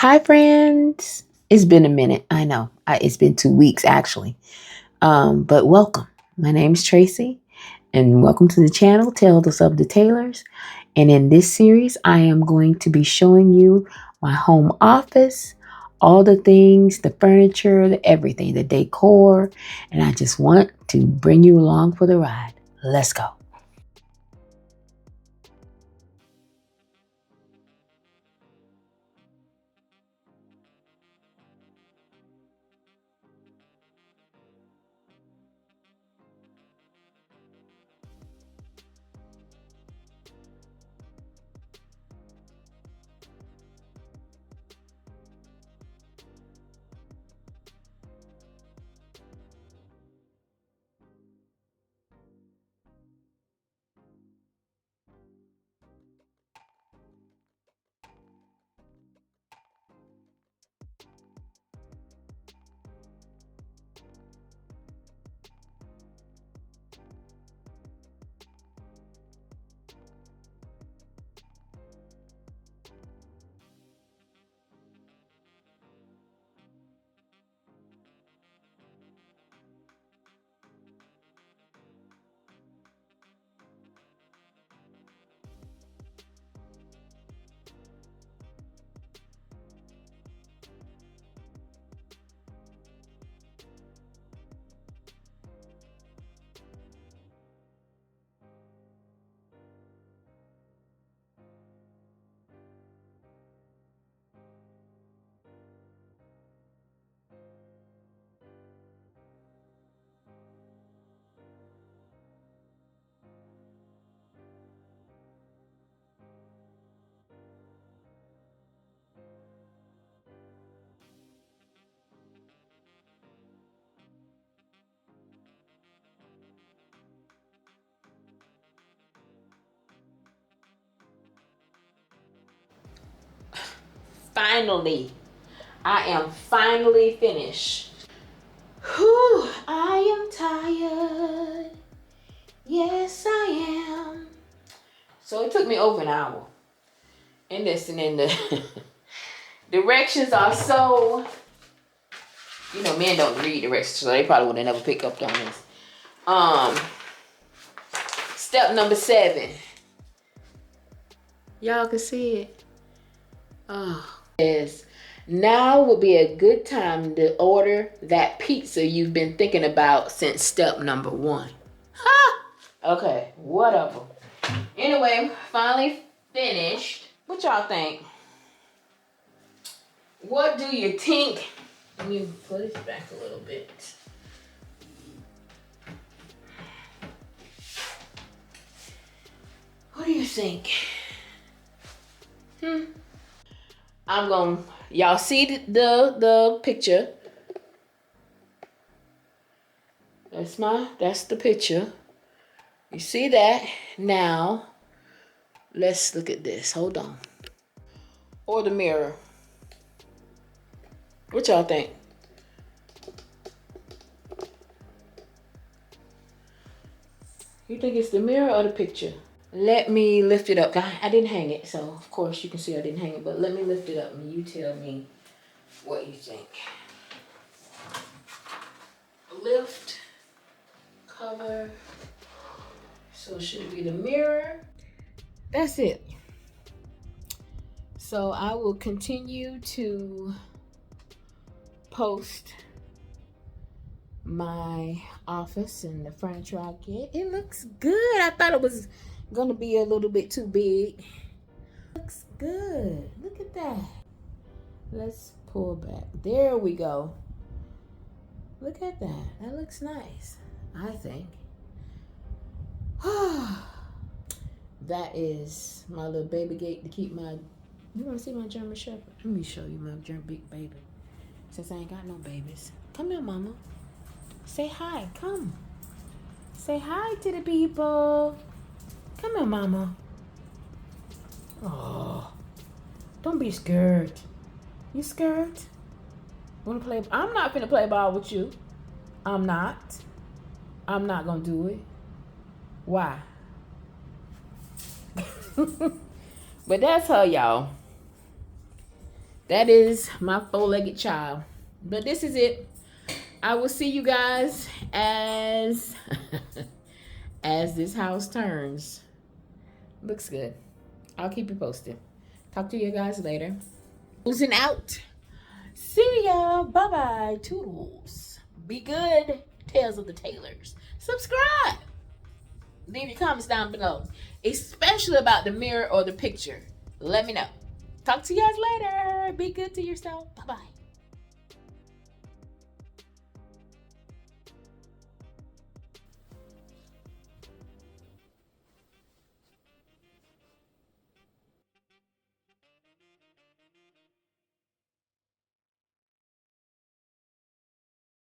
Hi, friends. It's been a minute. I know. It's been 2 weeks, actually. But welcome. My name's Tracy, and welcome to the channel, Tales of the Tailors. And in this series, I am going to be showing you my home office, all the things, the furniture, everything, the decor. And I just want to bring you along for the ride. Let's go. Finally, I am finally finished. Whew, I am tired. Yes, I am. So it took me over an hour. And listen, and the directions are so, men don't read directions, so they probably would have never picked up on this. Step number 7. Y'all can see it. Is now would be a good time to order that pizza you've been thinking about since step number 1. Ha! Okay, whatever. Anyway, finally finished. What y'all think? What do you think? Let me put it back a little bit. What do you think? Y'all see the picture. That's the picture. You see that? Now, let's look at this. Hold on. Or the mirror. What y'all think? You think it's the mirror or the picture? Let me lift it up. I didn't hang it, so of course you can see I didn't hang it, but let me lift it up and you tell me what you think. Lift, cover. So should it be the mirror? That's it. So I will continue to post my office and the furniture I get. It looks good. I thought it was gonna be a little bit too big. Looks good. Look at that. Let's pull back. There we go. Look at that. That looks nice, I think. That is my little baby gate to keep my... You want to see my German Shepherd? Let me show you my big baby. Since I ain't got no babies. Come here, mama. Say hi. Come. Say hi to the people. Come here, mama. Oh, don't be scared. You scared? Wanna play? I'm not finna play ball with you. I'm not. I'm not gonna do it. Why? But that's her, y'all. That is my four-legged child. But this is it. I will see you guys as as this house turns. Looks good. I'll keep you posted. Talk to you guys later. Losing out. See ya. Bye-bye. Toodles. Be good. Tales of the Tailors. Subscribe. Leave your comments down below, especially about the mirror or the picture. Let me know. Talk to you guys later. Be good to yourself. Bye-bye.